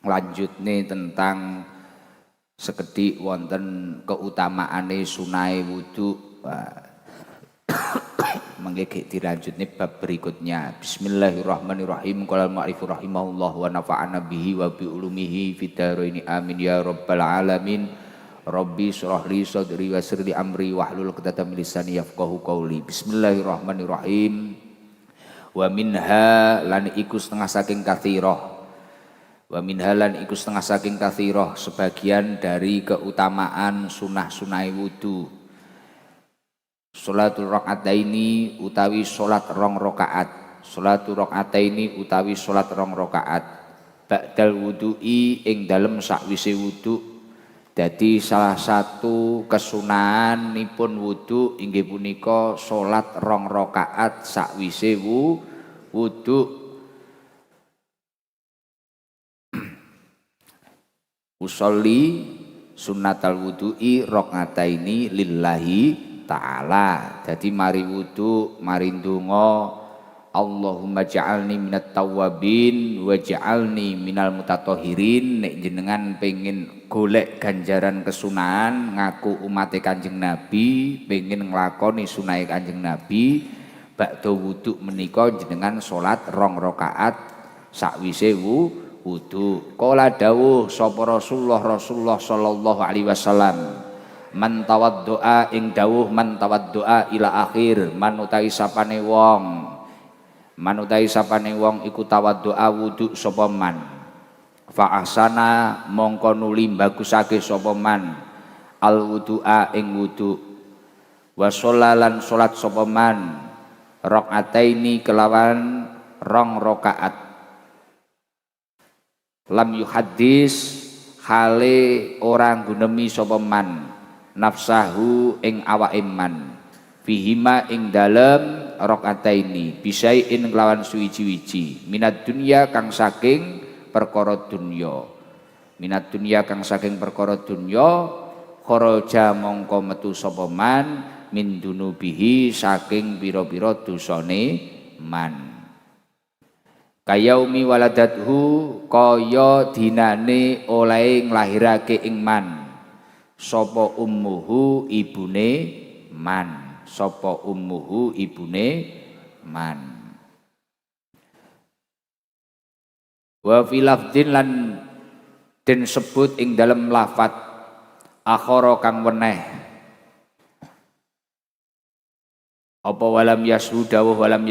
nglanjutne tentang sekedhik wonten keutamaane sunai wudu. Mangke dilanjutne bab berikutnya. Bismillahirrahmanirrahim. Qala al-mu'allif rahimahullah wa nafa'ana bihi wa bi ulumihi fid dharain amin ya rabbal alamin. Rabbi shrah li sadri wa yassir li amri wahlul 'uqdatam min lisani yafqahu qawli. Bismillahirrahmanirrahim. Wa minha lan iku setengah saking kathirah. Wa minha lan iku setengah saking kathirah, sebagian dari keutamaan sunah-sunai wudu. Sholatul rakaataini utawi sholat rong rakaat. Sholatul rakaataini utawi sholat rong rakaat. Ba'dal wudu'i ing dalem sakwise wudu. Dadi salah satu kesunahanipun wudu inggih punika sholat rong rakaat sakwise wudu. Usolli sunnatal wudu'i rakaataini lillahi ta'ala. Jadi mari wudu, mari ndonga, Allahumma ja'alni minat tawwabin wa ja'alni minal mutatahhirin. Nek jenengan pengen golek ganjaran kesunahan ngaku umate Kanjeng Nabi, pengen nglakoni sunahe Kanjeng Nabi, bakda wudu menika jenengan salat rong rakaat sakwise wudu. Qala dawuh sapa Rasulullah sallallahu alaihi wasallam, man tawaddoa ing dawuh man tawaddoa ila akhir, man utahi sapane wong iku tawaddoa wudu sapa man, fa ahsana mongko nuli bagusake sapa man al wudu'a ing wudu, wa sholalan salat sapa man rakaataini kelawan rong rakaat, lam yuhaddis hale orang gunemi sapa man nafsahu ing awake man fihima ing dalem rakaataini bisain kelawan suwiji-wiji minat dunya kang saking perkara dunya, minat dunya kang saking perkara dunya, kharaja mongko metu sapa man min dunubihi saking pira-pira dosane man. Kayaumi waladathu kaya dinane oleh nglahirake ing man sapa ummuhu ibune man, sapa ummuhu ibune man. Wa fi lafdin lan den sebut ing dalem lafat akhara kang weneh apa walam yasu dawuh walam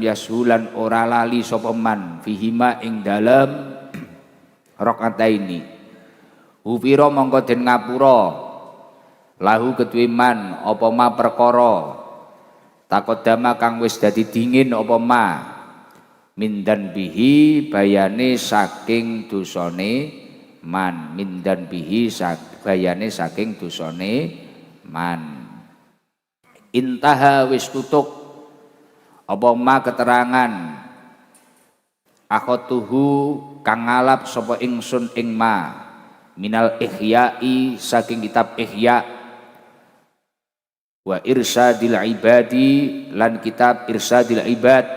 yasu lan ora lali sapa man fihima ing dalem rakaataini. Ufira mongko den ngapura lahu kedue man apa ma perkara takodama kang wis dadi dingin apa ma mindan bihi bayane saking dosane man, mindan bihi bayane saking dosane man. Intaha wis tutuk apa ma keterangan akhatuhu kang ngalap sapa ingsun ing ma minal ihya'i saking kitab ihya wa irsadil ibadi lan kitab irsadil ibad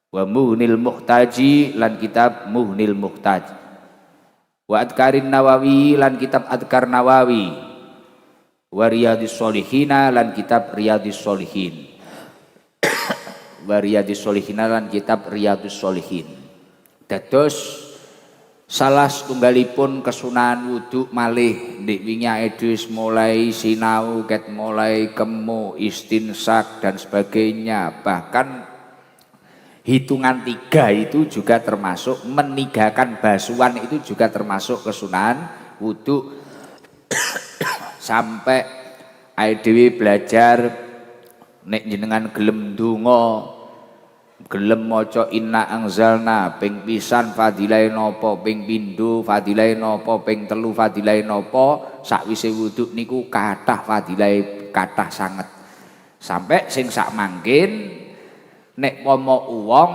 wa muhnil muhtaji lan kitab muhnil muhtaj wa adkarin nawawi lan kitab adkar nawawi wa riyadis solihina lan kitab riyadis solihin wa riyadis solihina lan kitab riyadis solihin. Dados salah setunggalipun kesunahan wudu malih ndek wingi edus mulai sinau ket mulai kemu istinsak dan sebagainya, bahkan hitungan 3 itu juga termasuk menigakan basuhan, itu juga termasuk kesunahan wudu. Sampai dhewe belajar nek jenengan gelem ndonga, gelem maca inna anzalna ping pisan fadilahe napa, ping pindho fadilahe napa, ping telu fadilahe napa, sakwise wudu niku kathah fadilahe kathah sanget. Sampai sing sak mangkin nek pomo wong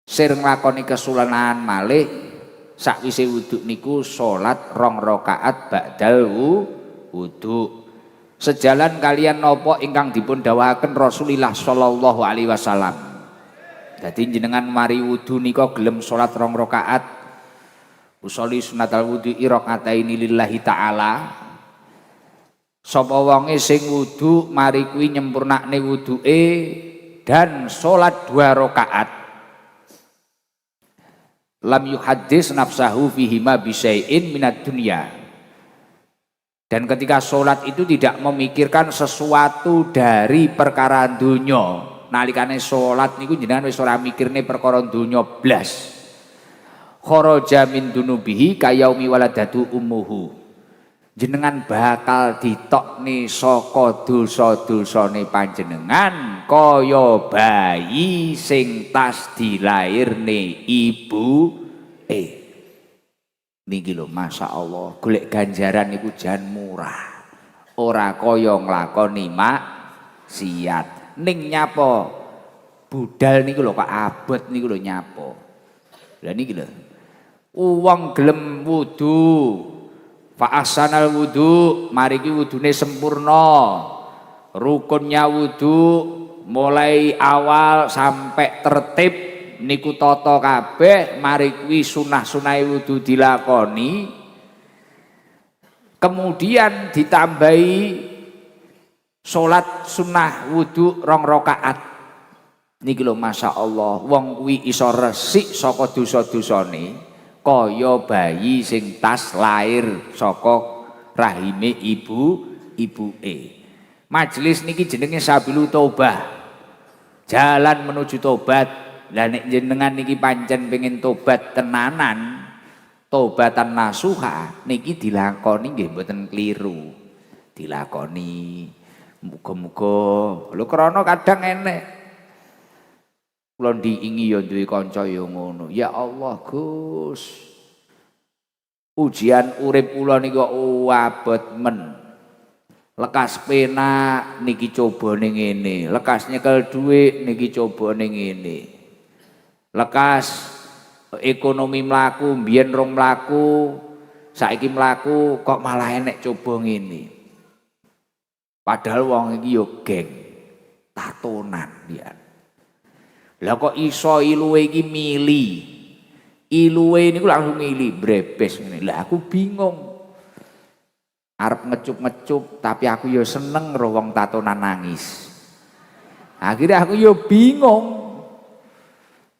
sir nglakoni kesunahan malih sakwise wudu niku salat rong rakaat ba'dal wudu. Sejalan kalian nopo ingkang dipun dawuhaken Rasulullah sallallahu alaihi wasallam. Dadi jenengan mari wudu nika gelem salat 2 rakaat usolli sunatal wudu'i rakaataini lillahi ta'ala. Sapa wonge sing wudu mari kuwi nyempurnakne wuduke dan salat 2 rakaat. Lam yuhaddis nafsahu fihima bisyai'in minad dunya. Dan ketika sholat itu tidak memikirkan sesuatu dari perkara dunya. Nalikane sholat niku jenengan wis ora mikirne perkara dunya blas. Kharaja min dunubihi kayaumi waladatu ummuhu. Jenengan bakal ditokne saka dosa-dosane panjenengan kaya bayi sing tas dilairne ibu niki lho masyaallah golek ganjaran niku jan murah ora kaya nglakoni maksiat ning nyapa budal niku lho kok abot niku lho nyapa lha niki lho wong gelem wudu fa ahsanal wudu mari ki wudune sempurna rukunnya wudu mulai awal sampai tertib niku tata kabeh mari kuwi sunah-sunahe wudu dilakoni kemudian ditambahi salat sunah wudu 2 rakaat niki lho masyaallah wong kuwi iso resik saka dosa-dosane kaya bayi sing tas lair saka rahime ibuke. Majelis niki jenenge sabilu taubah. Jalan menuju tobat. Lah nek jenengan niki pancen pengin tobat tenanan, tobatan nasuha niki dilakoni nggih mboten kliru. Dilakoni. Muga-muga lho krana kadang enek kula diingi ya duwe kanca ya ngono. Ya Allah Gus. Ujian urip kula niku abot men. Lekas penak niki cobane ngene, lekas nyekel dhuwit niki cobane ngene. Lekas ekonomi mlaku mbiyen rong mlaku, saiki mlaku kok malah enek coba ngene. Padahal wong iki yo geng tatonan ya. Lah kok iso iluwe iki mili. Iluwe niku langsung mili brebes ngene. Lah aku bingung. Arep ngecup-ngecup tapi aku ya seneng ro wong tatonan nangis. Akhirnya aku ya bingung.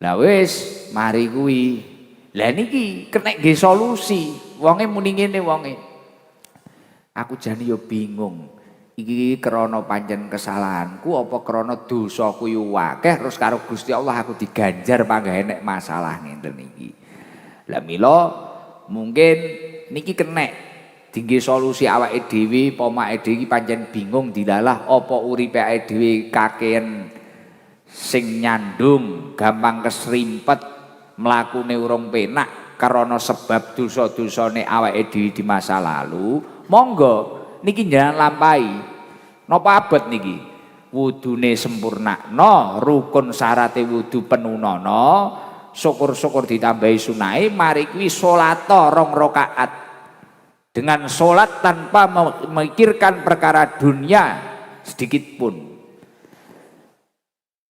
Lah wis mari kuwi. Lah niki kena nggih solusi. Wonge muni ngene wonge. Aku jane ya bingung. Iki krana pancen kesalahanku apa krana dosaku yo akeh terus karo Gusti Allah aku diganjar panggah enek masalah ngenten iki. Lah mila mungkin niki kenek dingge solusi awake dhewe pomake dhewe iki pancen bingung dilalah apa uripe awake dhewe kakean sing nyandung gampang kesrimpet mlakune urung penak karena sebab dosa-dosane awake dhewe di masa lalu. Monggo niki jangan lampahi napa abot niki wudune sempurnakno rukun syarate wudu penunana syukur-syukur ditambahi sunahe mari kuwi salat 2 rakaat dengan salat tanpa memikirkan perkara dunia sedikit pun.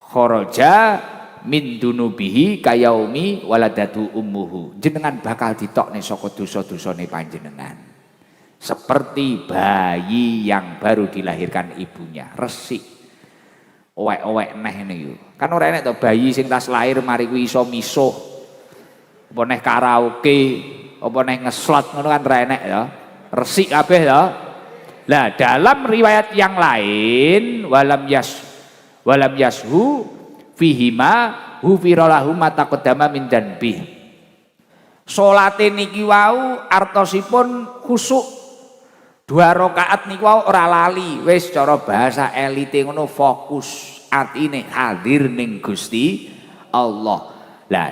Kharaja min dunubihi kayaumi waladatu ummuhu jenengan bakal ditokne saka dosa-dosane panjenengan. Seperti bayi yang baru dilahirkan ibunya, resik. Owek-owek neh niku. Kan ora enek to bayi sing tas lahir mari kuwi iso misuh. Apa neh karaoke, apa neh ngeslot ngono kan ora enek ya. Resik kabeh ya. Lah dalam riwayat yang lain walam yashu fihima hufira lahum ma taqaddama min dzanbi. Salate niki wau artosipun khusuk 2 rakaat niku ora lali wis cara bahasa elite ngono fokus atine hadir ning Gusti Allah. Lah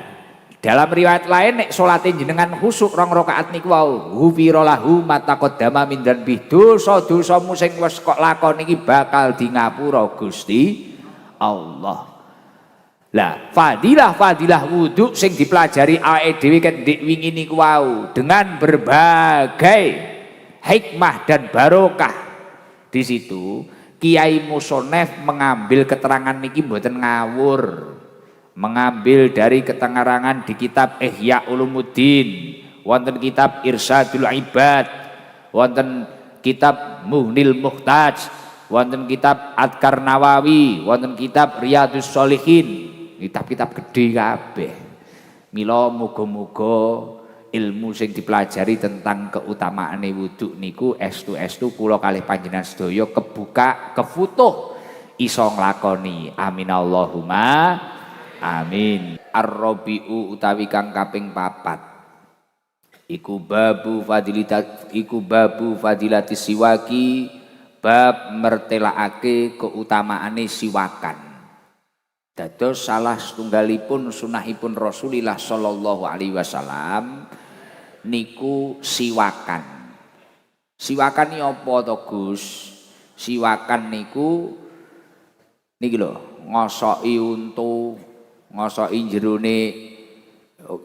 dalam riwayat lain nek salate jenengan khusuk 2 rakaat niku wau ghufira lahu ma taqaddama min dzanbi dosa-dosamu sing wis kok lakon iki bakal di ngapura Gusti Allah. Lah fadilah wudu sing dipelajari awake dhewe kendhik wingi niku wau dengan berbagai hikmah dan barokah. Di situ Kiai Musonef mengambil keterangan niki mboten ngawur. mengambil dari keterangan di kitab Ihya Ulumuddin, wonten kitab Irsyadul Ibad, wonten kitab Muhnil Muhtaj, wonten kitab Adkar Nawawi, wonten kitab Riyadhus Shalihin, kitab-kitab gede kabeh. Mila muga-muga ilmu sing dipelajari tentang keutamaane wudu niku estu-estu kula kalih panjenengan sedaya kebuka, kefutuh iso nglakoni. Amin Allahumma amin. Ar-Rabi'u utawi kang kaping 4 iku babu fadilati siwaki, bab mertelaake keutamaane siwakan. Dados salah setunggalipun sunahipun Rasulillah sallallahu alaihi wasallam niku siwakan. Siwakan iki apa to, Gus? Siwakan niku niki lho, ngosoki untu, ngosoki jerone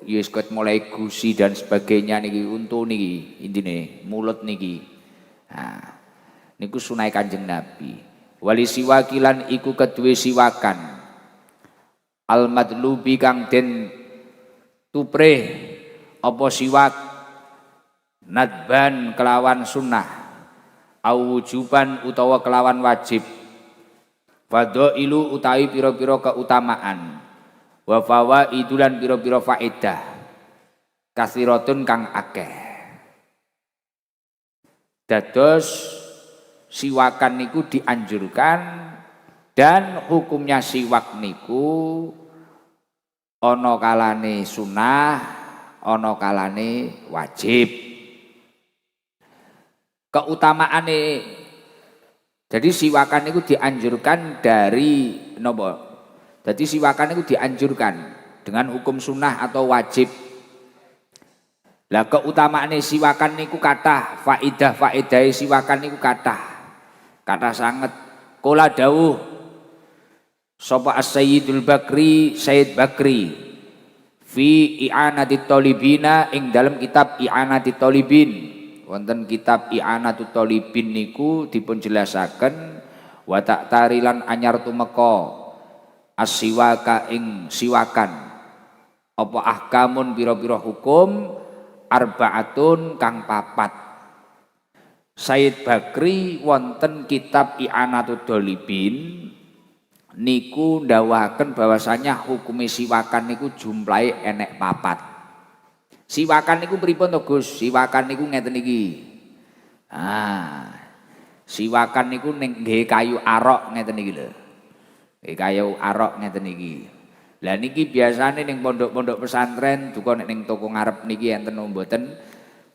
ya wis mulai gusi dan sebagainya niki, untu niki intine, mulut niki. Nah, niku sunah Kanjeng Nabi. Wali siwakilan iku keduwe siwakan. Al-madlubi kang den tuprih apa siwak nadban kelawan sunnah, au wujuban utawa kelawan wajib, fadhailu utawi pira-pira keutamaan, wa fawaidu lan pira-pira faedah, kasiratun kang akeh. Dados siwakan niku dianjurkan. Dan hukumnya siwak niku ana kalane sunah, ana kalane wajib. Keutamaane, jadi siwakan niku dianjurkan dari napa? Jadi siwakan niku dianjurkan dengan hukum sunah atau wajib. Lah keutamaane siwakan niku kathah, faedah-faedahe siwakan niku kathah. Kathah sanget. Kula dawuh sapa As-Sayyidul Bakri, Sayyid Bakri fi i'anatit talibina, ing dalam kitab i'anatit talibin, wonten kitab i'anatut talibin niku dipun jelasaken wa ta'tarilan anyar tumeka as-siwaka ing siwakan apa ahkamun pira-pira hukum arbaatun kang 4. Sayyid Bakri wonten kitab i'anatut talibin niku ndawaken bahwasanya hukume siwakan niku jumlahe enek 4. Siwakan niku pripun to, Gus? Siwakan niku ngeten iki. Siwakan niku ning nggih kayu arok ngeten iki lho. Nggih kayu arok ngeten iki. Lah niki biasane ning pondok-pondok pesantren duka nek ning toko ngarep niki enten mboten.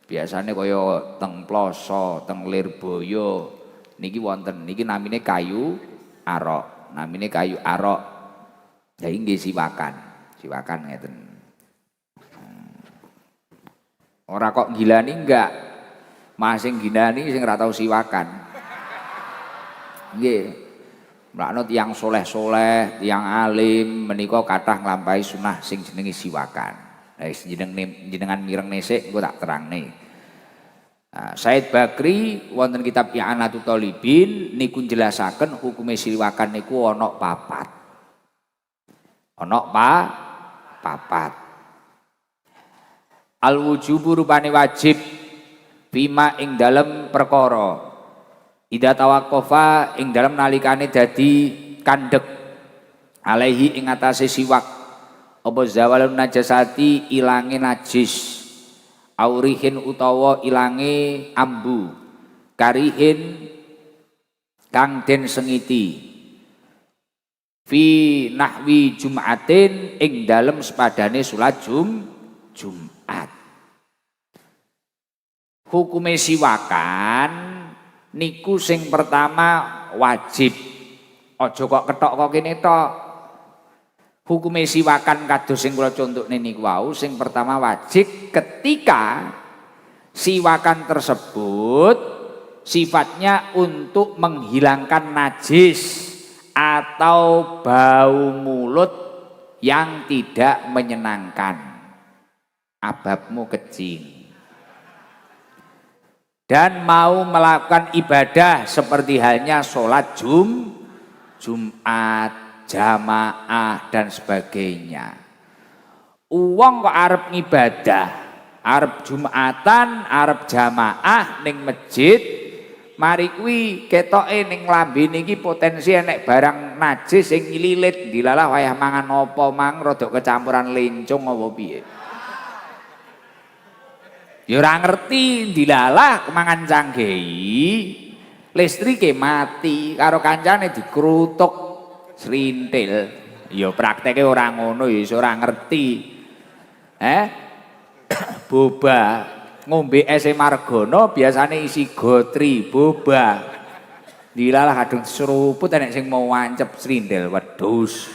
Biasane kaya teng Ploso, teng Lirboyo niki wonten. Niki namine kayu arok. Namine kayu arok. Ya inggih siwakan. Siwakan ngeten. Ora kok gilani enggak. Masing gilani sing ora tau siwakan. Nggih. Mlakno tiyang soleh-soleh, tiyang alim menika kathah nglampahi sunah sing jenenge siwakan. Lah jenengan mireng nesik engko tak terangne. Said Bakri wonten kitab I'anatut Talibin niku njelasaken hukume siwakan niku ana 4. Ana 4. Al wujubu rupane wajib bima ing dalem perkara ida tawaqqafa ing dalem nalikane dadi kandhek alaihi ing atase siwak apa zawalun najasati ilange najis, aurihin utawa ilange ambu, karihin kang den sengiti, fi nahwi jum'atin ing dalem sepadane salat Jumat. Hukume siwakan niku sing pertama wajib. Aja kok ketok kok kene tok. Hukume siwakan kados sing kula contohne niku wau, sing pertama wajib ketika siwakan tersebut sifatnya untuk menghilangkan najis atau bau mulut yang tidak menyenangkan. Ababmu kecil. Dan mau melakukan ibadah seperti halnya sholat Jumat, jamaah dan sebagainya. Uang kok arep ngibadah, arep Jumatan, arep jamaah ning masjid, mari kuwi ketoke ning lambene iki potensi enek barang najis sing ngililit, dilalah wayah mangan apa mang rada kecampuran lencung apa piye. Ya ora ngerti, dilalah mangan canggehi, listrike mati karo kancane dikrutuk srintil. Ya prakteke ora ngono ya iso ora ngerti. Boba ngombe es margono biasane isi gotri boba. Dilalah kadung seruput enek sing mau wancep srindel wedhus.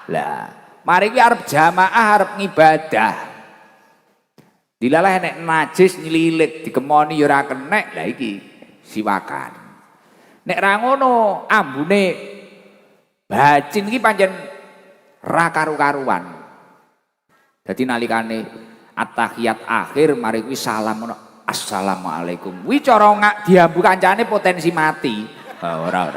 Lah, mari ki arep jamaah arep ngibadah. Dilalah enek najis nylilit dikemoni ya ora kenek. Lah iki siwakan. Nek ra ngono ambune bacin iki pancen ra karu-karuan. Dadi nalikane at-tahiyat akhir mari kuwi salam ngono. Assalamualaikum. Kuwi cara diambu kancane potensi mati. Ora.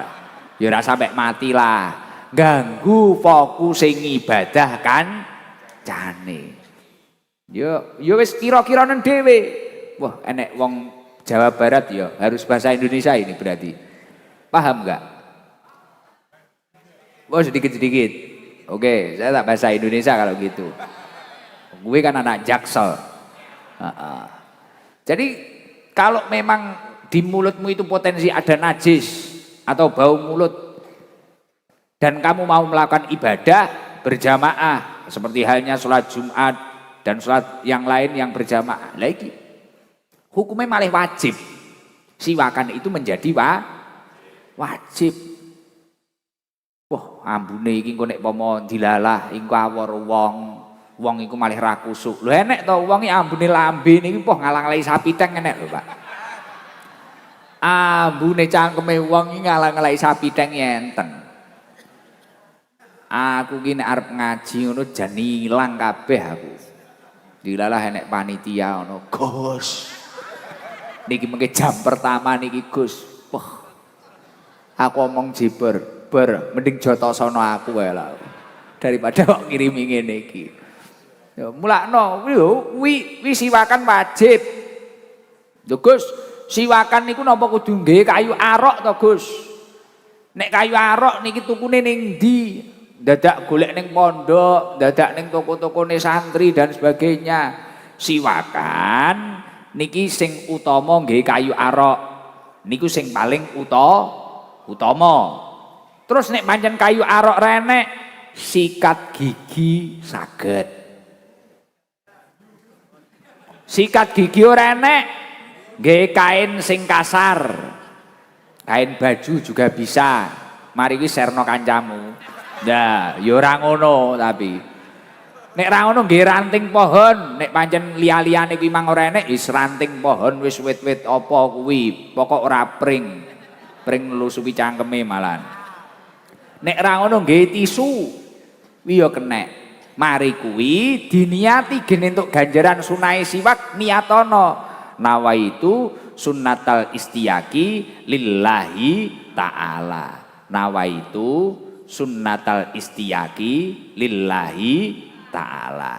Ya ora sampe mati lah. Ganggu fokus sing ibadah kancane. Ya wis kira-kiranen dhewe. Wah, enek wong Jawa Barat ya harus bahasa Indonesia ini berarti. Paham enggak? Oh, sedikit-sedikit. Oke, saya tak bahasa Indonesia kalau gitu. Gue kan anak Jaksel. Jadi kalau memang di mulutmu itu potensi ada najis atau bau mulut dan kamu mau melakukan ibadah berjamaah seperti halnya sholat Jumat dan sholat yang lain yang berjamaah, lagi hukumnya malah wajib. Siwakan itu menjadi wajib. Wah, ambune iki engko nek pomo dilalah engko awor wong iku malih ra kusuk. Lho enek to wong iki ambune lambe niki poh ngalang-alangi sapi teng enek lho, Pak. Ambune cangkeme wong iki ngalang-alangi sapi teng enten. Aku ki nek arep ngaji ngono jan ilang kabeh aku. Dilalah enek panitia ngono, Gus. Niki mengke jam pertama niki Gus. Wah. Aku omong jiber, mending jotosono aku wae lah. Daripada kok ngirimi ngene iki. Ya mulakno wi siwakan wajib. Lho Gus, siwakan niku napa kudu nggih kayu arok to Gus? Nek kayu arok niki tukune ning ndi? Dadak golek ning pondok, dadak ning toko-tokone santri dan sebagainya. Siwakan niki sing utama nggih kayu arok. Niku sing paling utama. Terus nek pancen kayu arok renek, sikat gigi saged. Sikat gigi ora enek, nggih kain sing kasar. Kain baju juga bisa. Mari ki serno kancamu. Nah, ya ora ngono tapi. Nek ra ngono nggih ranting pohon, nek pancen liya-liyane kuwi mang ora enek, wis ranting pohon wis wit-wit apa kuwi, pokok ora pring. Pring nelusupi cangkeme malan. Nek ra ngono nggih tisu. Kuwi ya kenek. Mari kuwi diniati gene entuk ganjaran sunai siwak niatono. Nawaitu sunnatal istiyaki lillahi ta'ala. Nawaitu sunnatal istiyaki lillahi ta'ala.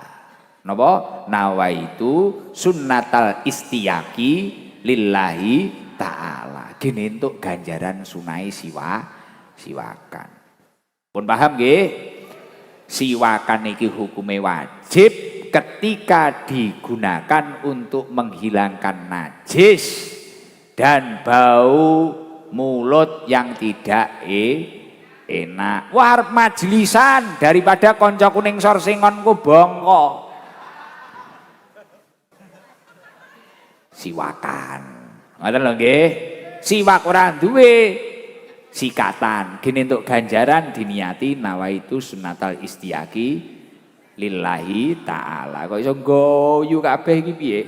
Napa? Nawaitu sunnatal istiyaki lillahi ta'ala. Gene entuk ganjaran sunai siwakan. Pun paham nggih? Siwakan iki hukume wajib ketika digunakan untuk menghilangkan najis dan bau mulut yang tidak enak. Wah arep majlisan daripada kanca kuning sor singonku bongko. Siwakan. Ngoten lho nggih. Siwak ora duwe sikatan, gini untuk ganjaran diniati nawaitu sunnatal istiyaki lillahi ta'ala. Kok iso nggoyu kabeh iki piye?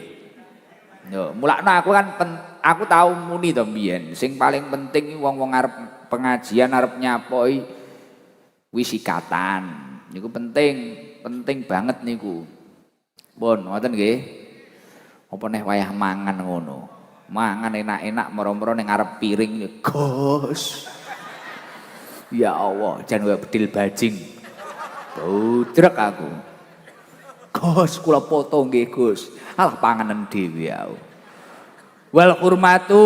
Yo, mulakno aku kan aku tahu muni to mbiyen, sing paling penting wong-wong arep pengajian arep nyapoi wis sikatan. Niku penting banget niku. Pun ngoten nggih. Apa neh wayah mangan ngono. Mangan enak-enak moro-moro ning ngarep piring Gus. Ya Allah, jan wae bedil bajing. Budrek aku. Gus, kula foto nggih, Gus. Alah panganen dhewe aku. Wal hurmatu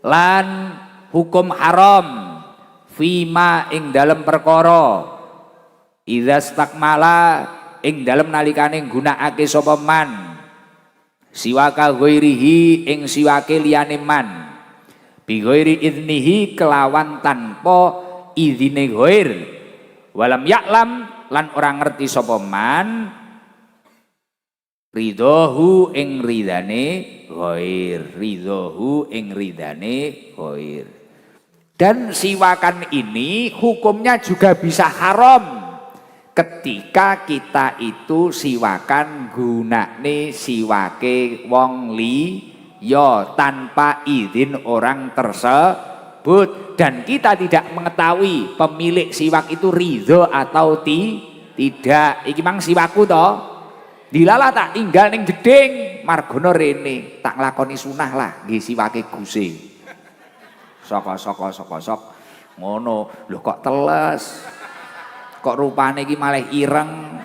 lan hukum haram fima ing dalem perkara idza stakmala ing dalem nalikane nggunakake sapa man siwaka ghairihi ing siwake liyane man bi ghairi idnihi kelawan tanpa izine ghair walam ya'lam lan ora ngerti sapa man ridhohu ing ridane ghair, ridhohu ing ridane ghair. Dan siwakan ini hukumnya juga bisa haram ketika kita itu siwakan gunane siwake wong liya tanpa izin orang tersebut dan kita tidak mengetahui pemilik siwak itu ridho atau tidak. Iki mang siwaku toh. Dilala tak tinggal ning jeding margono rene tak nglakoni sunah lah nggih siwake guse. Sok ngono. Lho kok teles. Kok rupane iki malah ireng.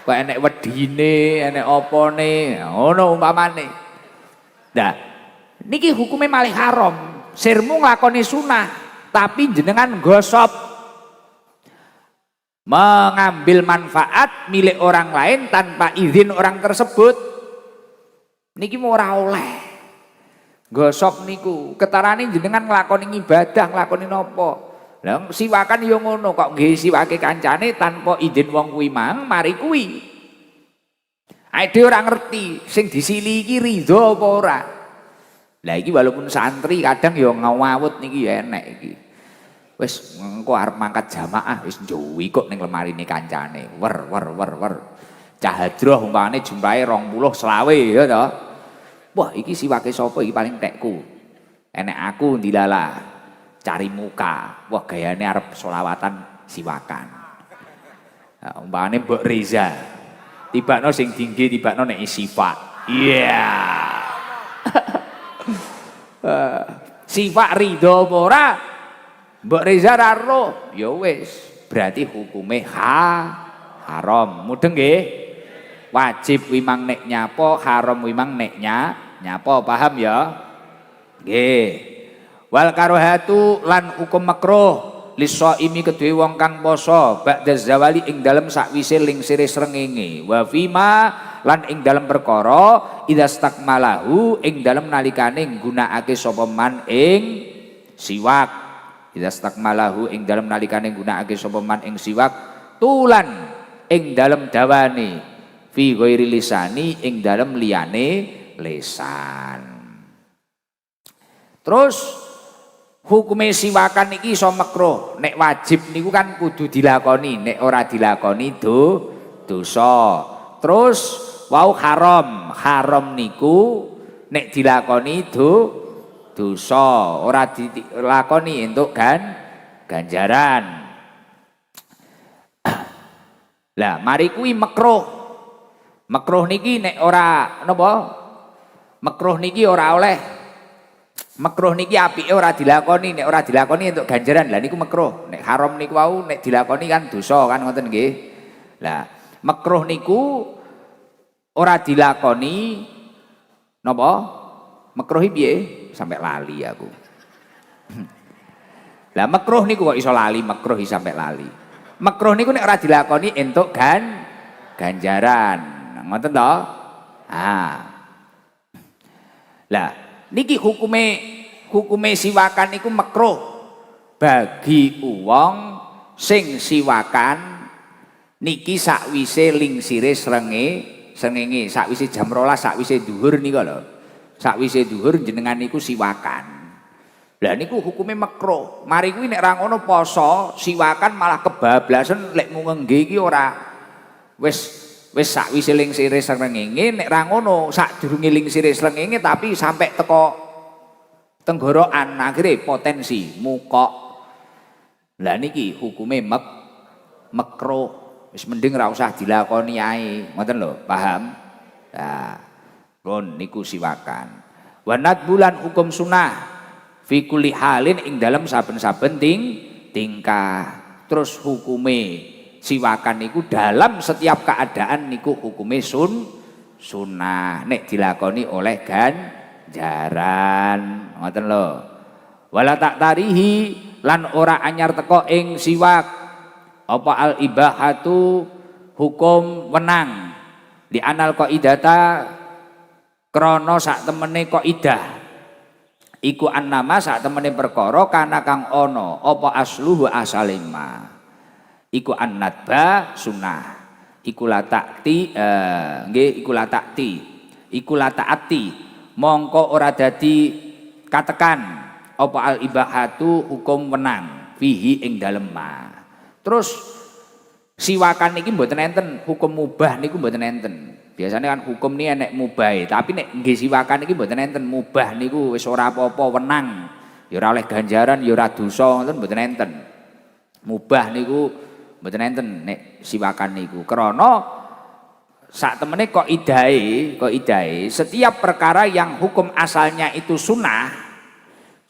Kok enek wedine, enek opone. Ngono umpamane. Nah, niki hukume malah haram. Sirmu nglakoni sunah tapi jenengan gosop mengambil manfaat milik orang lain tanpa izin orang tersebut niki mau ora oleh gosok niku ketarane jenengan nglakoni ibadah nglakoni napa lha siwakan ya ngono kok nggih siwake kancane tanpa izin wong kuwi mang mari kuwi ade ora ngerti sing disili iki ridho apa ora lah iki walaupun santri kadang ya ngawut niki ya enek iki wis engko arep mangkat jamaah wis njowi kok ning lemarine kancane. Wer. Cah hadroh umpamane jumlahe 20 selawe ya to. Wah, iki siwake sapa iki paling tekku. Enek aku ndilala cari muka. Wah, gayane arep selawatan siwakan. Nah, umpamane Mbok Reza. Tibakno sing tinggi, tibakno nek sifat. Iya. Sifat ridho apa ora? Mbok Reza raro, ya wis, berarti hukume haram. Mudeng nggih? Wajib wimang nek nyapo, haram wimang nek nyapo, paham ya? Nggih. Wal karohatu lan hukum makruh lisaimi kedue wong kang poso ba'da zawali ing dalem sakwise lingsire srengenge. Wa fima lan ing dalem perkara idza stakmalahu ing dalem nalikane nggunakake sapa man ing siwak. Idza stakmalahu ing dalem nalikane gunakake sapa man ing siwak tulan ing dalem dawane fi ghairi lisani ing dalem liyane lisan. Terus hukume siwakan iki iso makruh nek wajib niku kan kudu dilakoni nek ora dilakoni dosa. Terus wau haram niku nek dilakoni dosa ora dilakoni entuk ganjaran. Lah mari kuwi makruh. Makruh niki nek ora napa? Makruh niki ora oleh. Makruh niki apike ora dilakoni, nek ora dilakoni entuk ganjaran. Lah niku makruh. Nek haram niku wau nek dilakoni kan dosa kan ngoten nggih. Lah makruh niku ora dilakoni napa? Makruh piye? Sampai lali aku. Lah makruh niku kok iso lali, makruh sampai lali. Makruh niku nek ora dilakoni entuk ganjaran. Ngoten to? Lah niki hukume siwakan niku makruh bagi wong sing siwakan niki sakwise lingsire srengenge, sakwise jam 12 sakwise dhuwur nika lho. Sakwise dhuwur jenengan niku siwakan. Lah niku hukume makruh. Mari kuwi nek ra ngono poso, siwakan malah kebablasan lek ngengge iki ora wis sakwise lingsire srengenge nek ra ngono sadurunge lingsire srengenge tapi sampai teko tenggorokan akhire potensi mukok. Lah niki hukume makruh. Wis mending ra usah dilakoni ae. Ngoten lho, paham? Nah, pun niku siwakan. Wa nadbulan hukum sunah fi kulli halin ing dalam saben-saben tingkah. Terus hukume siwakan niku dalam setiap keadaan niku hukume sunnah nek dilakoni oleh ganjaran. Ngoten lho. Wala tak tarihi lan ora anyar teko ing siwak apa al ibahatu hukum wenang di anal qaidata krana sak temene qaidah iku annama sak temene perkara kana kang ana apa asluhu asalima iku annatba sunnah iku la takti nggih iku la taati mongko ora dadi katekan apa al ibahatu hukum wenang fihi ing dalem ma. Terus siwakan niki mboten enten hukum mubah niku mboten enten. Biasanya kan hukum ini enek mubah, tapi nek nggih siwakan niki mboten enten mubah niku wis ora apa-apa wenang. Ya ora oleh ganjaran, ya ora dosa, ngoten mboten enten. Mubah niku mboten enten nek siwakan niku. Krana sak temene kok idahe setiap perkara yang hukum asalnya itu sunnah.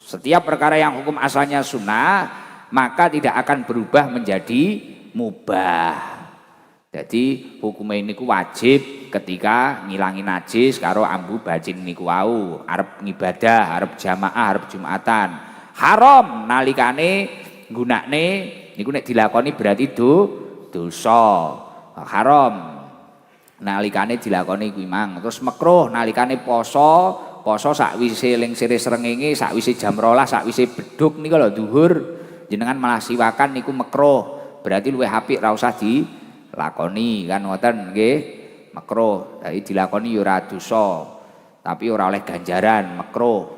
Setiap perkara yang hukum asalnya sunnah maka tidak akan berubah menjadi mubah. Jadi hukum ini ku wajib ketika ngilangi najis karo ambu bajing niku wau, arep ngibadah, arep jamaah, arep jumatan. Haram nalikane gunakne niku nek dilakoni berarti dosa. Haram nalikane dilakoni kuwi mang. Terus makruh nalikane poso sakwise lingsire srengenge, sakwise jam 12, sakwise beduk niku lho zuhur jenengan malah siwakan niku makruh. Berarti luwih apik ra usah dilakoni kan ngoten nggih. Makruh. Dadi dilakoni ya ora dosa, tapi ora oleh ganjaran, makruh.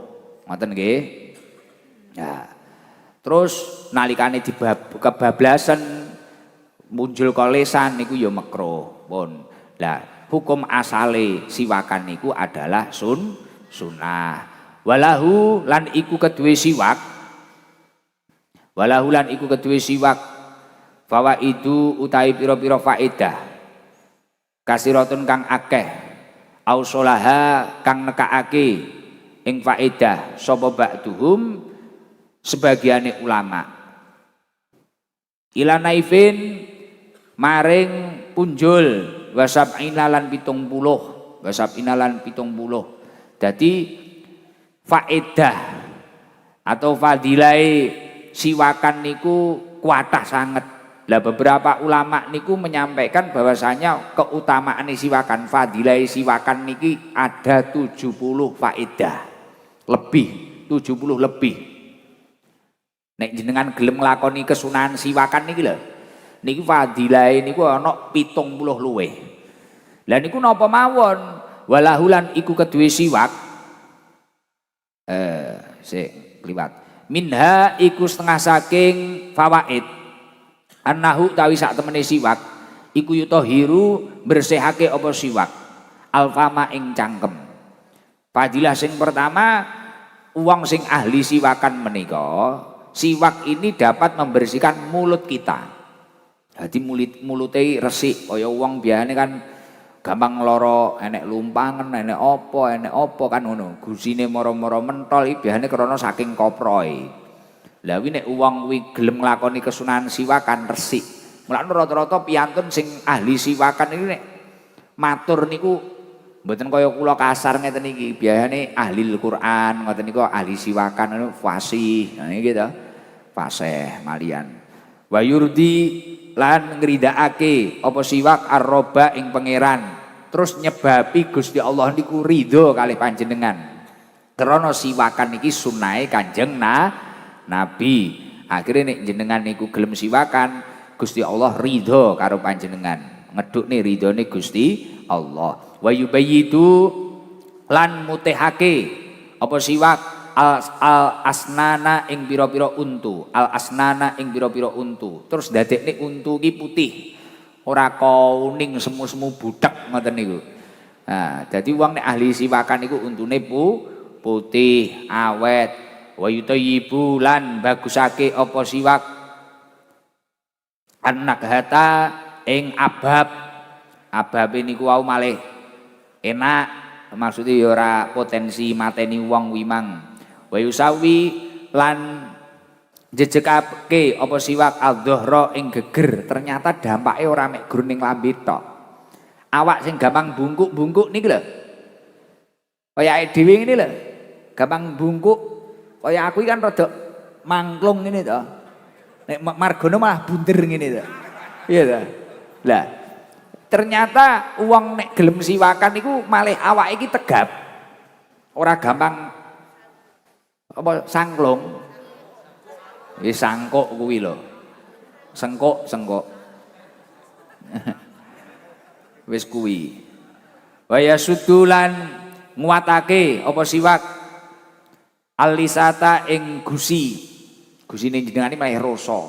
Ngoten nggih. Ya. Terus nalikane kebablasan muncul kolesan niku ya makruh pun. Lah, hukum asale siwakan niku adalah sunnah. Walahu lan iku kedue siwak. Walahu lan iku kedue siwak. Fawaidu utahi pira-pira faedah. Kasiratun kang akeh. Ausolaha kang nekakake ing faedah sapa ba'duhum sebagiane ulama. Ila naifin maring punjul wasab'ina lan 70. Wasab'ina lan 70. Jadi faedah atau fadilai siwakan niku kuatah sangat. Lah beberapa ulama niku menyampaikan bahwasanya keutamaan siwakan, fadilai siwakan niki ada 70 faedah. Lebih, 70 lebih. Nek jenengan gelem nglakoni kesunahan siwakan niki lho. Niki fadilai niku ana 70 luwih. Lah niku napa mawon? Walahulan iku kedue siwak kliwat minha iku setengah saking fawaid annahu tawi sak temene siwak iku yutahhiru bersihake apa siwak alfama ing cangkem. Fadilah sing pertama wong sing ahli siwakan menika siwak ini dapat membersihkan mulut kita. Jadi mulute resik kaya wong biasane kan gampang loro, enek lumpangan, enek apa kan ngono. Gusine moro-moro mentol iki biasane krana saking koproe. Lah kuwi nek wong kuwi gelem nglakoni kesunahan siwakan resik. Mulane rata-rata piyantun sing ahli siwakan iki nek matur niku mboten kaya kula kasar ngeten iki. Biasane ahli Al-Qur'an ngoten niku ahli siwakan niku fasih. Nah iki to. Fasih malian. Wa yurdi lan ngridakake apa siwak arroba ing pangeran terus nyebabi Gusti Allah niku ridho kalih panjenengan krana siwakan niki sunahe Kanjeng Nabi. Akhirnya nek jenengan niku gelem siwakan Gusti Allah ridho karo panjenengan ngedukne ridhone Gusti Allah. Wa yubayyidu lan mutihake apa siwak al asnana ing pira-pira untu, al asnana ing pira-pira untu. Terus dadekne untu ki putih. Ora kuning semu-semu budak ngoten niku. Nah, dadi wong nek ahli siwakan niku untune putih, awet. Wa yutayyibu lan bagusake apa siwak anak hata ing abab. Abab niku wau malih enak, maksudnya ya ora potensi mateni wong wimang. Wa yusawi lan Jejekake apa siwak al-dhuhra ing geger, ternyata dampake ora mek gruning lambe tok. Awak sing gampang bungkuk-bungkuk niki lho. Kaya dhewe ngene lho. Gampang bungkuk kaya aku iki kan rada mangklung ngene to. Nek margono malah bunder ngene to. Iya to. Lah ternyata wong nek gelem siwakan iku malih awake iki tegap. Ora gampang apa sangklung. Wis sangkuk kuwi lho. Sengkuk. Wis kuwi. Waya sudulan nguatake apa siwak alisata ing gusi. Gusine jenengane malah rasa.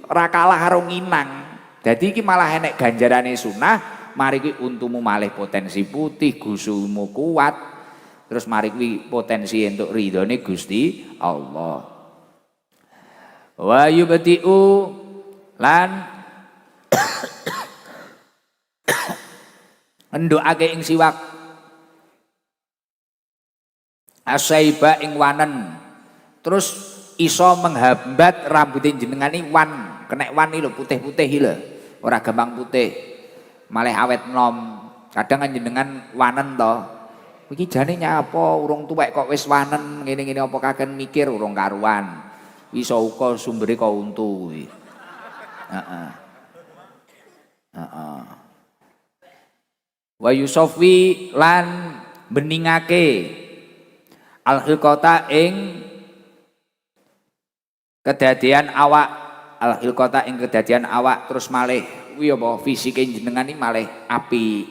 Ora kalah karo nginang. Dadi iki malah enek ganjarane sunah, mari kuwi untumu malih potensi putih, gusumu kuat. Terus mari kuwi potensi entuk ridhone Gusti Allah. Wa yubti'u lan ndokake ing siwak asaiba ing wanen, terus iso menghambat rambuté jenengane wan, kena wan iki lho putih-putih iki lho, ora gampang putih malih awet nom. Kadang kan jenengan wanen to, iki jane nyapa urung tuwek kok wis wanen ngene-ngene, apa kaken mikir urung karuan. Iso uga sumbere kok untu kuwi. Heeh. Wa yusafi lan beningake al-hilqata ing kedadian awak, al-hilqata ing kedadian awak, terus malih kuwi apa fisike jenengan iki malih apik.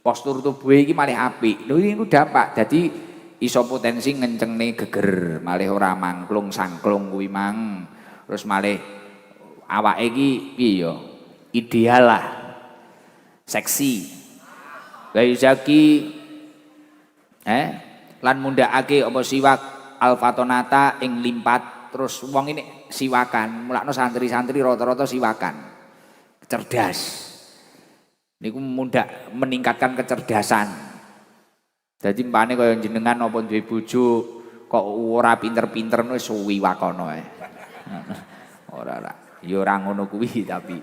Postur tubuh iki malih apik. Lho iki dampak dadi iso potensi ngencengne geger, malih ora mangklung sangklung kuwi mang. Terus malih awake iki piye ya? Ideal lah. Seksi. Bayuzaki lan mundhakake apa siwak alfatonata ing limpat. Terus wong ini siwakan, mulakno santri-santri rata-rata siwakan. Cerdas. Niku mundak meningkatkan kecerdasan. Jadi mpane kaya jenengan apa duwe bojo kok ora pinter-pinter wis suwi wakono ae. Ora. Ya ora ngono kuwi tapi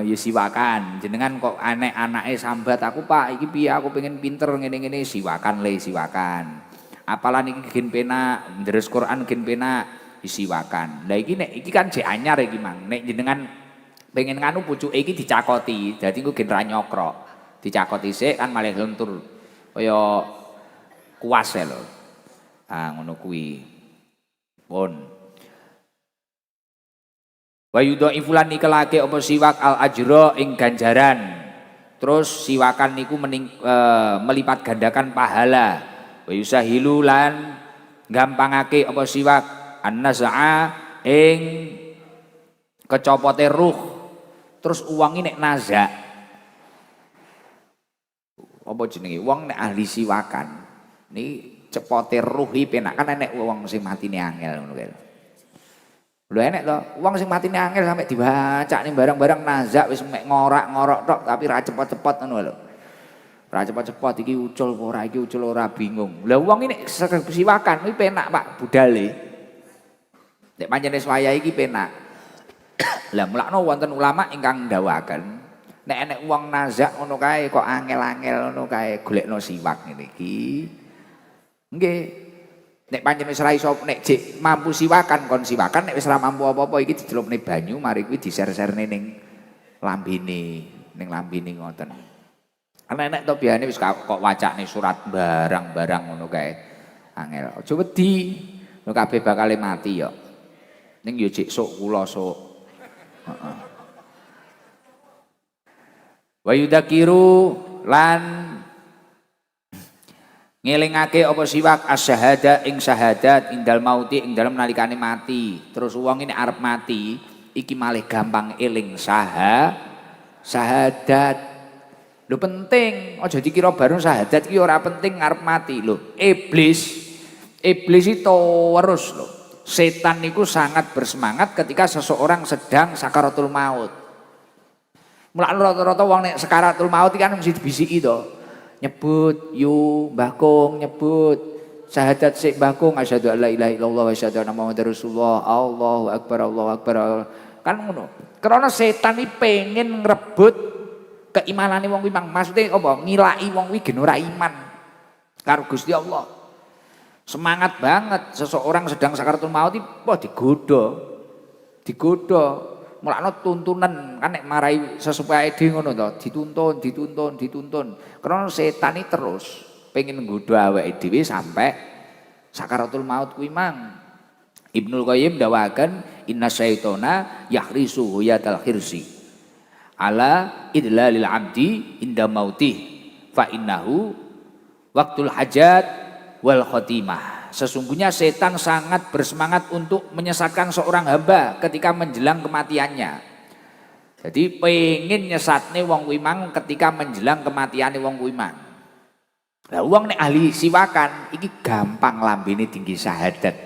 ya siwakan. Jenengan kok anake sambat aku Pak iki piye aku pengen pinter ngene-ngene, siwakan le siwakan. Apalan iki gen penak, ndres Quran gen penak disiwakan. Lah iki nek iki kan jek anyar iki Mang. Nek jenengan pengen nganu pucuke iki dicakoti. Dadi engko gen ra nyokrok. Dicakoti sik kan malah lentur. Kaya kuas lho. Ngono kuwi. Pun. Wa yudhaifulan nikelake apa siwak al ajra ing ganjaran. Terus siwakan niku melipat gandakan pahala. Wa yusahilu lan gampangake apa siwak an-naz'a ing kecopote ruh. Terus uang ini nek naza apa jenenge wong nek ahli siwakan niki cepote ruh iki penak kan enek wong sing matine angel ngono kae. Lho enek to wong sing matine angel sampe dibacakne barang-barang nazak wis mek ngorak-ngorok tok tapi ra cepot-cepot ngono lho. Ra cepot-cepot iki ucul ora iki ucul ora bingung. Lah wong iki nek siwakan kuwi penak Pak budale. Nek pancene swaya iki penak. Lah mulakno wonten ulama ingkang ndawaken nek enek wong nazak ngono kae kok angel-angel ngono kae golekno siwak ngene iki. Nggih. Nek pancen wis ra iso nek jek mampu siwakan kon siwakan, nek wis ra mampu apa-apa iki dicelupne banyu mari kuwi diser-serne ning lambene ngoten. Ana enek to biane wis kok wacane surat barang-barang ngono kae. Angel. Aja wedi. Lho kabeh bakal mati ya. Ning yo jek sok kula sok. Heeh. Wa yudakiru lan ngelingake apa siwak as-syahada ing syahadat indal mauti ing dalem nalikane mati. Terus wong ini arep mati iki malih gampang eling syahadat. Lho penting, aja dikira baru syahadat iki ora penting ngarep mati lho. Iblis itu terus lho. Setan niku sangat bersemangat ketika seseorang sedang sakaratul maut. Mulane rata-rata wong nek sakaratul maut iki kan mesti dibisiki to. Nyebut yu Mbah Kong nyebut syahadat sik bakung asyhadu alla ilaha illallah wa asyhadu anna muhammadar rasulullah. Allahu akbar Allahu akbar. Kan ngono. Karena setan iki pengen ngrebut keimanane wong kuwi mang. Maksude apa? Ngilaki wong kuwi gen ora iman karo Gusti Allah. Semangat banget seseorang sedang sakaratul maut iki digoda. Mulakno tuntunan kan nek marai sesuai dhewe ngono to, dituntun. Karena setan iki terus pengen nggodha awake dhewe sampai sakaratul maut kuwi mang. Ibnul Qayyim dawakan inna syaitona yahrisu huyatal khirsi ala idlalil abdi inda mautih fa innahu waqtul hajat wal khotimah. Sesungguhnya setan sangat bersemangat untuk menyesatkan seorang hamba ketika menjelang kematiannya. Jadi pengen nyesatne wong kuwi mang ketika menjelang kematiane wong kuwi mang. Lah wong nek ahli siwakan iki gampang lambene tinggi syahadat.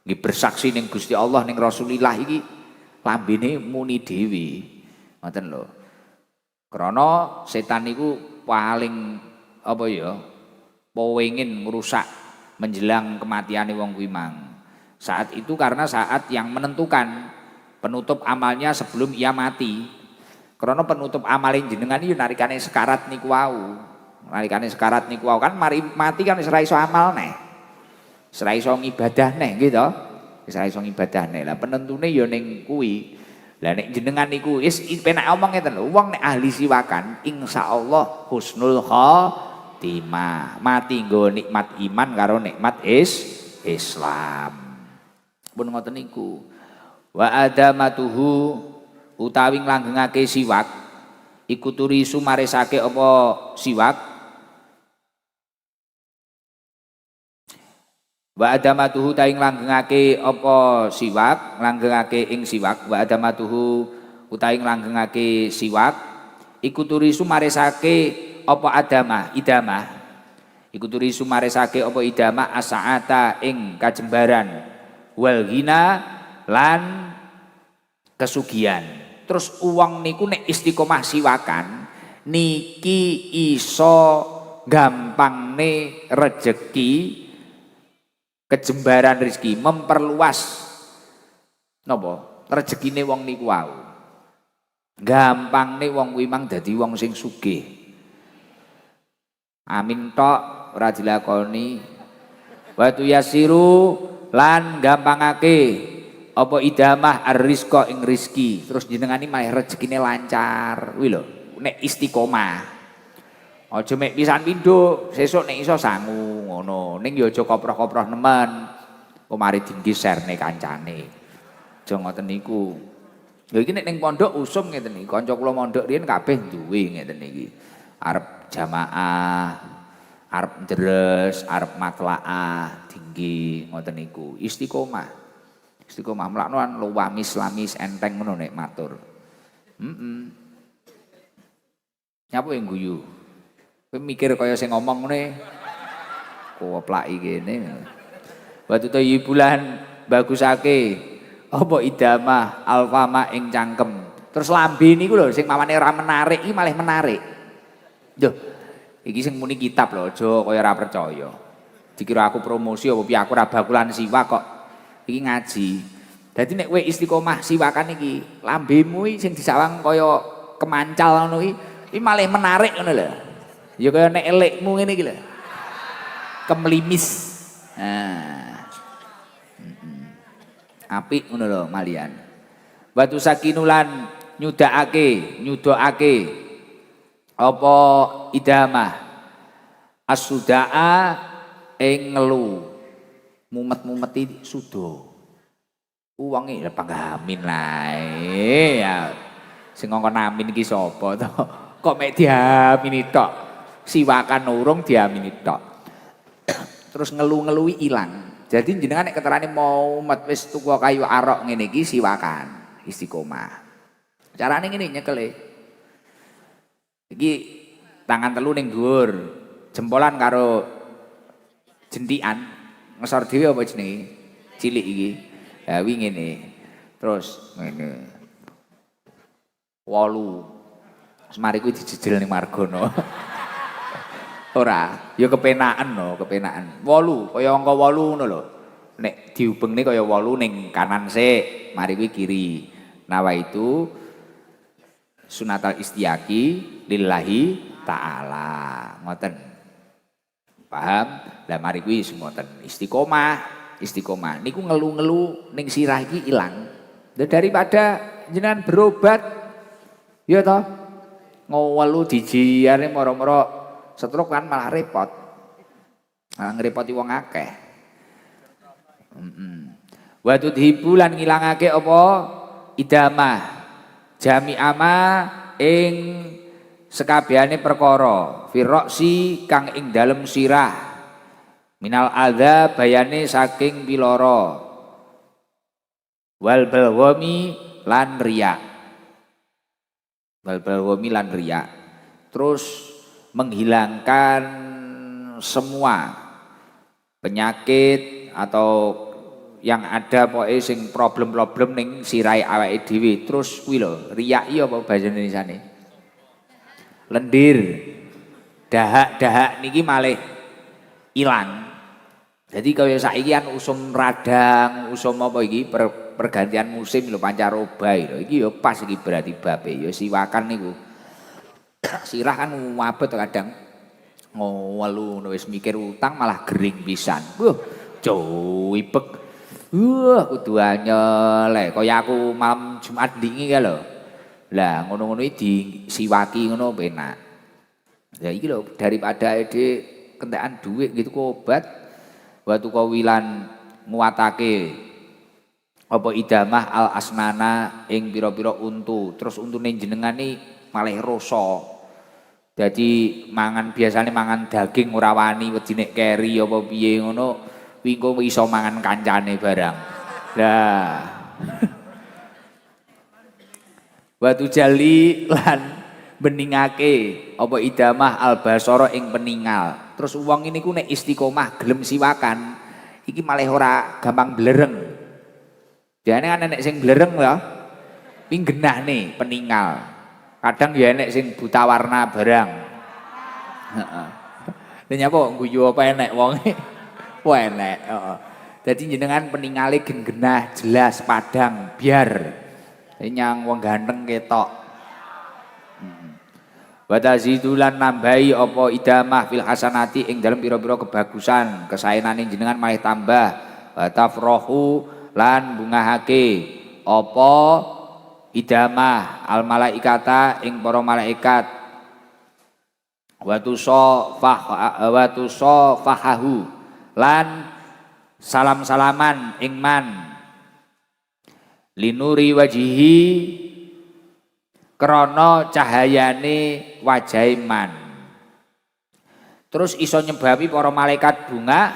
Nggih bersaksi ning Gusti Allah ning Rasulillah iki lambene muni dewi. Ngoten lho. Krana setan niku paling apa ya? Pengen merusak menjelang kematiane wong kuwi mang. Saat itu karena saat yang menentukan penutup amalnya sebelum ia mati. Karena penutup amalin jenengan iki narikane sekarat niku wau. Narikane sekarat niku wau kan mari mati kan wis ora iso amal neh. Wis ora iso ngibadah neh gitu. Wis ora iso ngibadah neh. Lah penentune ya ning kuwi. Lah nek jenengan niku wis penak omong ngeten lho. Wong nek ahli siwakan insyaallah husnul khotimah. Mati nggo nikmat iman karo nikmat Islam. Pun ngoten niku. Wa adamatuhu utawi nglanggengake siwak iku turi sumaresake apa siwak. Wa adamatuhu ta ing langgengake apa siwak, langgengake ing siwak. Wa adamatuhu utawi langgengake siwak iku turi sumaresake apa idamah iku turi sumaresake apa idamah asaata ing kajembaran wal ghina lan kesugihan. Terus uang niku nek istiqomah siwakan niki iso gampangne rejeki, kejembaran rezeki, memperluas napa rezekine wong niku wau. Gampangne wong kuwi mang dadi wong sing sugih. Amin tok ora dilakoni. Wa yasiru lan gampangake apa idamah ar-rizqa ing rezeki. Terus jenengane malah rezekine lancar. Kuwi lho, nek istiqomah. Aja mek pisan pindho, sesuk nek iso sangu ngono. Ning ya aja koproh-koproh nemen. Kok mari dinggiserne kancane. Aja ngoten niku. Lha iki nek ning pondok usum ngeten iki. Kanca kula mondok riyen kabeh duwe ngeten iki. Arep jamaah, arep deres, arep matlaah, tinggi ngoten niku. Istiqomah. Istiqomah mlakno luwamis lamis enteng ngono nek matur. Nyapa yang guyu? Kowe mikir kaya sing ngomong ngene. Koplaki kene. Batu toyi bulan bagusake apa idamah alfama ing cangkem. Terus lambe niku lho sing mawane ora menarik iki malah menarik. Yo, iki sing muni kitab lho, aja kaya ora percaya. Dikira aku promosi apa piye aku ora bakulan siwak kok. Iki ngaji. Dadi nek kowe istiqomah siwakan iki, lambemu iki sing disawang kaya kemancal ngono iki malah menarik ngono lho. Ya kaya nek elekmu ngene iki lho. Kemlimis. Nah. Apik ngono lho malian. Batu sakinulan nyudakake apa idamah as-sudaa ing ngelu mumet-mumeti sudo uwange ya panggamin lae ya sing ngongkon amin iki sapa to kok mek diamini tok siwakan urung diamini tok terus ngelu-ngelui ilang. Jadi jenengan nek keterane mau wis tuku kayu arok ngene iki siwakan istiqomah. Carane ngene nyekele. Iki tangan telu ning dhuwur, jempolan karo jentikan ngesor dhewe apa jenenge? Cilik iki. Ha wi ngene. Terus ngene. 8. Semari kuwi dijejel ning Margono. Ora, ya kepenaan lho, kepenaan. 8, kaya angka 8 ngono lho. Nek diubengne kaya 8 ning kanan sik, mari kuwi kiri. Nawa itu sunatal istiyaki lillahi ta'ala. Ngoten. Paham? Lah mari kuwi semoten istiqomah, istiqomah. Niku ngelu-ngelu ning sirah iki ilang. Daripada jenengan berobat ya toh ngelu dijiare moro-moro stroke kan malah repot. Malah ngrepoti wong akeh. Wa tudhibu lan ngilangake apa idamah jami'ama ing sekabehane perkara firroksi kang ing dalem sirah minal adza bayane saking piloro wal balwami lan riya terus menghilangkan semua penyakit atau yang ada pokoknya sing problem-problem ning sirai awake dhewe terus kuwi lho riya iya apa bahasa Indonesiane lendir dahak-dahak niki malih ilang jadi kaya saiki kan usum radang usum apa iki pergantian musim lho pancaroba lho iki ya pas iki berarti babe ya siwakan niku sirah kan wabet kadang ngelu wis mikir utang malah gering pisan. Cuwipek. Kudu anyel kaya aku malam Jumat ndingi ka lho. Lah ngono-ngono iki disiwaki ngono penak. Ya iki lho daripada ide kentekan dhuwit gitu ku obat watu kawilan nguatake apa idamah al asnana ing pira-pira untu. Terus untune jenengan iki malah rasa. Jadi mangan biasanya mangan daging ora wani wedi nek keri apa piye ngono kuwi engko iso mangan kancane barang. Lah. Watu jali lan beningake apa idamah al basara ing peningal. Terus wong ini ku nek istiqomah gelem siwakan iki malah ora gampang blereng. Jane kan nek sing blereng ya kuwi genahne peningal. Kadang ya enek sing buta warna barang. Heeh. Lha nyapa guyu apa enek wonge? Wah enek, heeh. Dadi jenengan peningale genah jelas padang biar nyang wong ganteng ketok. Wa tazidulan nambahi apa idamah fil hasanati ing dalem pira-pira kebagusan, kesaenane jenengan malih tambah. Wa tafrahu lan bungahake apa idamah al malaikata ing para malaikat wa tusafahahu lan salam-salaman ing man linuri wajihi krana cahayane wajahe man terus iso nyebabi para malaikat bunga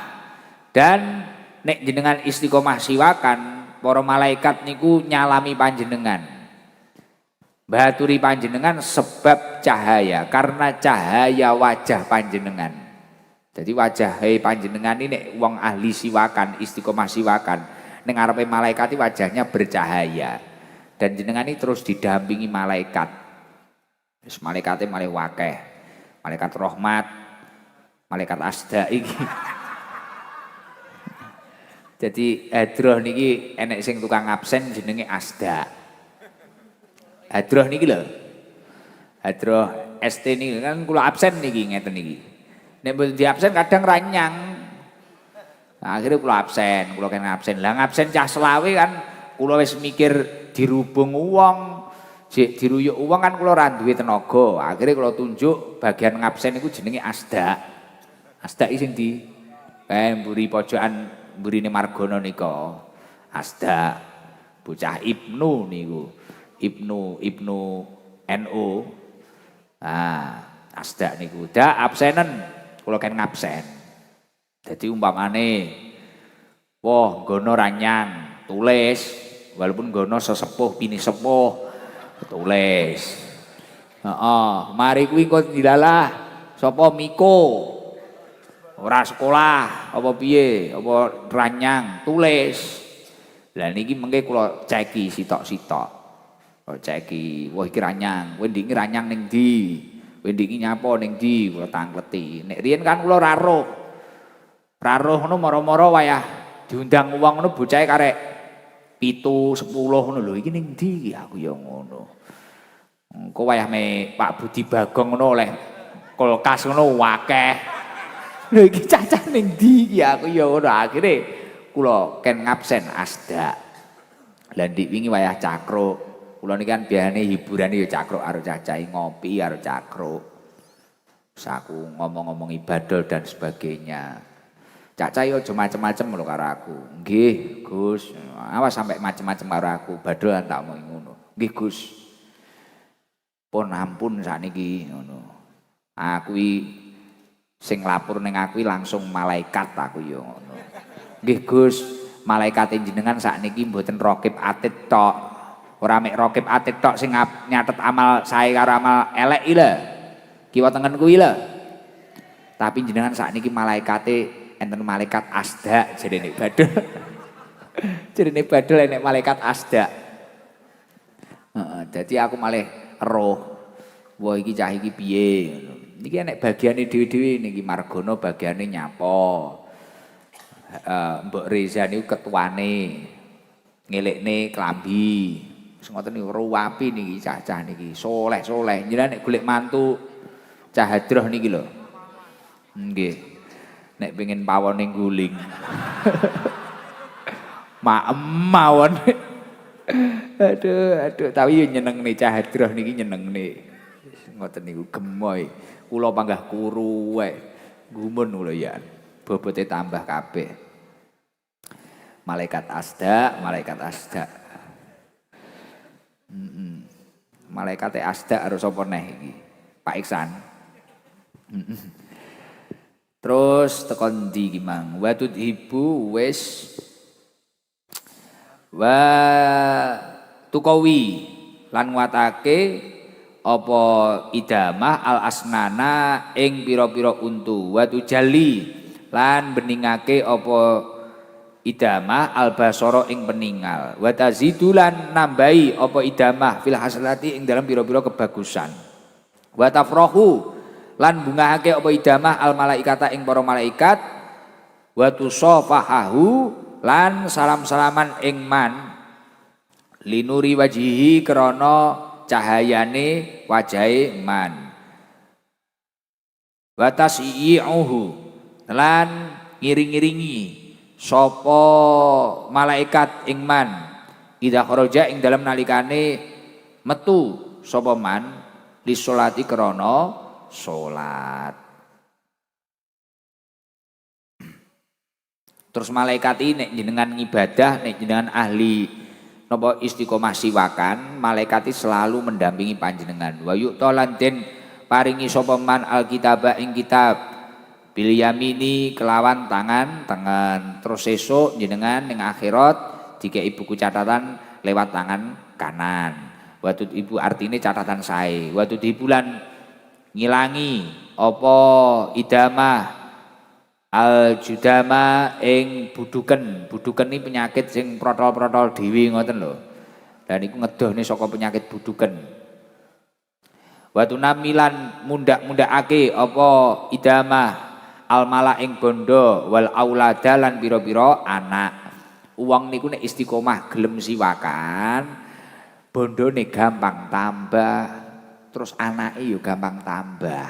dan nek jenengan istiqomah siwakan para malaikat niku nyalami panjenengan baturi panjenengan sebab cahaya karena cahaya wajah panjenengan. Jadi wajah panjenengan ini wong ahli siwakan istiqomah siwakan ning ngarepe malaikat wajahnya bercahaya dan jenengan ini terus didampingi malaikat. Wis malaikate malih wakeh. Malaikat rahmat, malaikat asda iki. Jadi hadroh niki enek sing tukang absen jenenge asda. Hadroh niki lho. Hadroh ST niki kan kula absen niki ngeten niki. Nek mboten di absen kadang ranyang. Nah, akhirnya kula absen, kula kena absen. Lah ngabsen cah selawe kan kula wis mikir dirubung wong, jek diruyuk wong kan kula ra duwe tenaga. Akhirnya kula tunjuk bagian ngabsen niku jenenge asda. Asda iki sing di mburi pojokan mburine Margono nika. Asda bocah Ibnu niku. Ibnu NU. Nah, asda niku. Dak absenen kula kan ngabsen. Dadi umpamane wah nggono ranyang, tulis walaupun nggono sesepuh pini sepuh tulis. Heeh, mari kuwi engko dilalah sapa Miko. Ora sekolah apa piye, apa ranyang, tulis. Lah niki mengke kula ceki sitok-sitok. Oh ceki, wah iki ranyang, kowe ndingi ranyang ning ndi? Kowe ndiki nyapa ning ndi kula tangkleti. Nek riyen kan kula ra roh. Ra roh ngono mara-mara wayah diundang wong ngono bocahe karek 7 10 ngono lho. Iki ning ndi aku ya ngono. Engko wayah me Pak Budi Bagong ngono oleh kulkas ngono akeh. Lho iki cacah ning ndi iki aku ya ngono. Akhire kula ken ngabsen asda. Lah ndik wingi wayah cakruk. Kula niki kan biasane hiburane ya cakruk karo cacahe ngopi karo cakruk. Saku ngomong-ngomong ibadah dan sebagainya. Cacahe aja macem-macem lho karo aku. Nggih, Gus. Awas sampai macem-macem karo aku. Badhe tak omong ngono. Nggih, Gus. Pun ampun sakniki ngono. Aku sing lapor ning aku langsung malaikat aku ya ngono. Nggih, Gus. Malaikat jenengan sakniki mboten raqib atid tok. Ora mek raqib atid tok sing nyatet amal sae karo amal elek iki lho. Kiwa tengen kuwi lho. Tapi jenengan sakniki malaikate enten malaikat asda jarene badhe. Jarene badhe enek malaikat asda. Heeh, dadi aku malih roh. Wah iki cah iki piye ngono. Niki enek bagiane dhewe-dhewe niki Margono bagiane nyapa. Mbok Reza niku ketuane. Ngelekne klambi. Wis ngoten niku ruwapi niki cah-cah niki, soleh-soleh. Jenengan nek golek mantu cah hadroh niki lho. Nggih. Nek pengen pawon ning guling. Maem mawon. Aduh, tapi yo nyenengne cah hadroh niki nyenengne. Ngoten niku gemoy. Kula panggah kuru wae. Gumun kula ya. Bobote tambah kabeh. Malaikat asda, malaikat asda. Malaikat asda harus sapa neh iki? Pak Iksan. Terus tekan ndi iki Mang? Wa tudhibu wis wa tukawi lan nguatake apa idamah al asnana ing pira-pira untu wa tujalli lan beningake apa idamah al basara ing peningal wa tazidulan nambahi apa idamah fil hasanati ing dalam pira-pira kebagusan wa tafrahu lan bungahake apa idamah al malaikata ing para malaikat wa tusafahahu lan salam-salaman ing man linuri wajihi krana cahayane wajahe man wa tasyi'uhu lan ngiring-ngiringi sapa malaikat ing man idza kharaja ing dalam nalikane metu sapa man lisolati krana salat. Terus malaikat ini nek jenengan ngibadah, nek jenengan ahli napa istiqomah siwakan, malaikat selalu mendampingi panjenengan. Wa yu'talan den paringi sapa man alkitabah ing kitab bil yamini kelawan tangan tengen. Terus sesuk jenengan ning akhirat dikei buku catatan lewat tangan kanan. Watut ibu artine catatan sae. Watut bulan ngilangi apa idamah al judama ing buduken. Buduken ini penyakit sing protol-protol dhewe ngoten lho. Dan iku ngedohne saka penyakit buduken. Watu namilan mundak-mundakake apa idamah al mala ing bondo wal aulada lan pira-pira anak. Wong niku nek istiqomah gelem siwakan, bondone gampang tambah. Terus anake yo gampang tambah.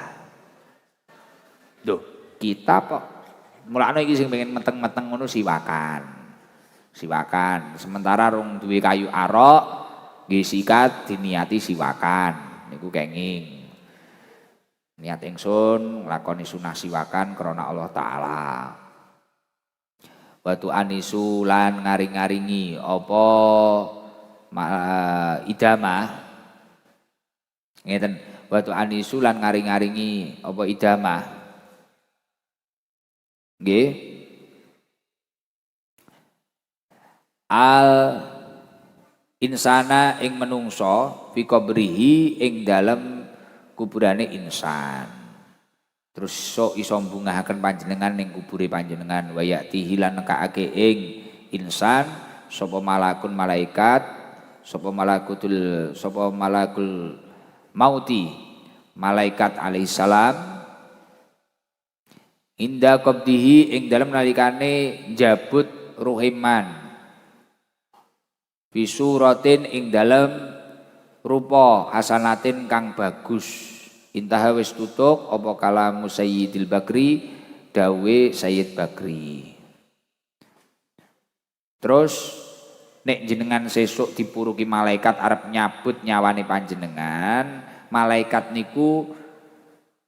Loh, kita kok mulane iki sing pengen meteng-meteng ngono siwakan. Siwakan. Sementara rung duwe kayu arok nggih sikat diniati siwakan. Niku kenging. Niat ingsun nglakoni sunah siwakan krana Allah taala. Watu anisu lan ngaring-ngaringi apa idamah ngeten watu anisu lan ngaring-ngaringi apa idamah nggih al insana ing menungso fi qabrihi ing dalem kuburane insan. Terus sok iso mbungahaken panjenengan ning kubure panjenengan wa ya'tihi lan nekake ing insan sapa malakun malaikat sapa malakul mauti malaikat alaihissalam inda qabdihi ing dalem nalikane njabut ruhiman bisuratin ing dalem rupa hasanatin kang bagus. Intaha wis tutuk apa kalamu Sayyidil Bakri dawe Sayyid Bakri. Terus nek jenengan sesuk dipuruki malaikat arep nyabut nyawane panjenengan, malaikat niku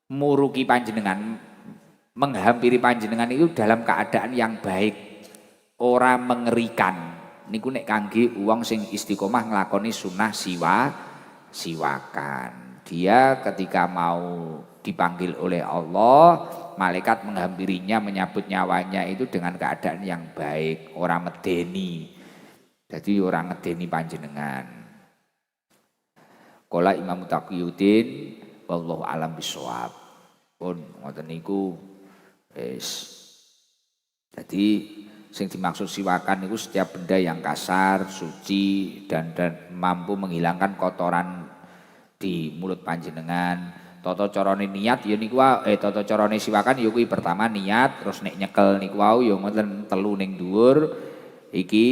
muruki panjenengan, menghampiri panjenengan itu dalam keadaan yang baik, ora mengerikan. Niku nek kangge wong sing istiqomah nglakoni sunnah siwakan. Dia ketika mau dipanggil oleh Allah, malaikat menghampirinya, menyambut nyawanya itu dengan keadaan yang baik, orang medeni. Jadi orang ngedeni panjenengan. Qala Imam Taqiyuddin wallahu alam bisawab. Pun ngoten niku jadi sing dimaksud siwakan itu setiap benda yang kasar, suci dan mampu menghilangkan kotoran di mulut panjenengan. Tata carane niat ya niku tata carane siwakan ya kuwi pertama niat, terus nek nyekel niku wau ya ngoten telu ning dhuwur iki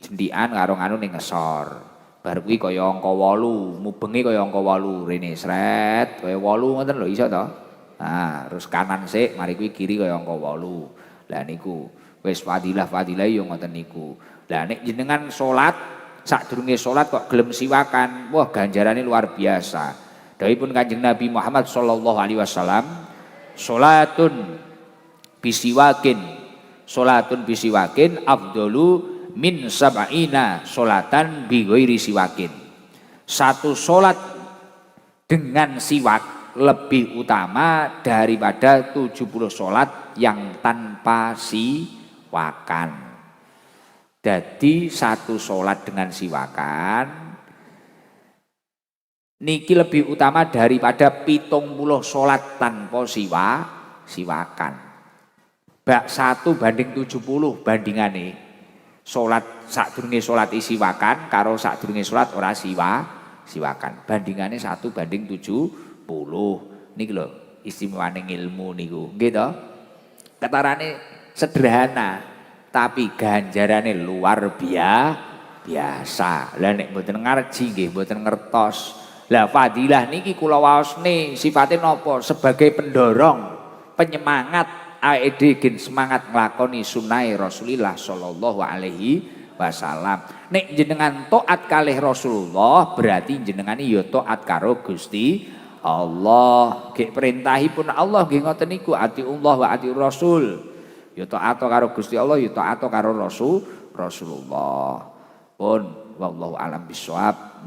cendikan karo anu ning ngesor. Bar kuwi kaya angka 8, mubenge kaya angka 8 rene sret kaya 8 ngoten lho iso to. Nah, terus kanan sik mari kuwi kiri kaya angka 8. Lah niku wis fadilah ya ngoten niku. Lah nek jenengan salat sadurunge salat kok gelem siwakan, wah ganjarane luar biasa. Dawuhipun Kanjeng Nabi Muhammad sallallahu alaihi wasallam, salatun bisiwakin afdalu min sab'ina salatan bi ghairi siwakin. Satu salat dengan siwak lebih utama daripada 70 salat yang tanpa siwakan. Jadi satu sholat dengan siwakan niki lebih utama daripada 70 sholat tanpa siwakan. Bak 1 banding 70 bandingane. Sholat sadurunge sholat siwakan karo sadurunge sholat ora siwakan. Bandingane 1 banding 70. Niki lho istimewane ilmu niku. Nggih to? Ketarane sederhana. Tapi ganjarane luar biasa. Lah nek mboten ngaji nggih mboten ngertos. Lah fadilah niki kula waosne sifate napa? Sebagai pendorong, penyemangat awake dhewe semangat nglakoni sunah Rasulullah sallallahu alaihi wasallam. Nek jenengan taat kalih Rasulullah berarti jenengan ya taat karo Gusti Allah. Nggih perintahipun Allah nggih ngoten niku atiullah wa atiur Rasul. Ya taat karo Gusti Allah, ya taat karo Rasulullah. Pun wallahu alam bisawab.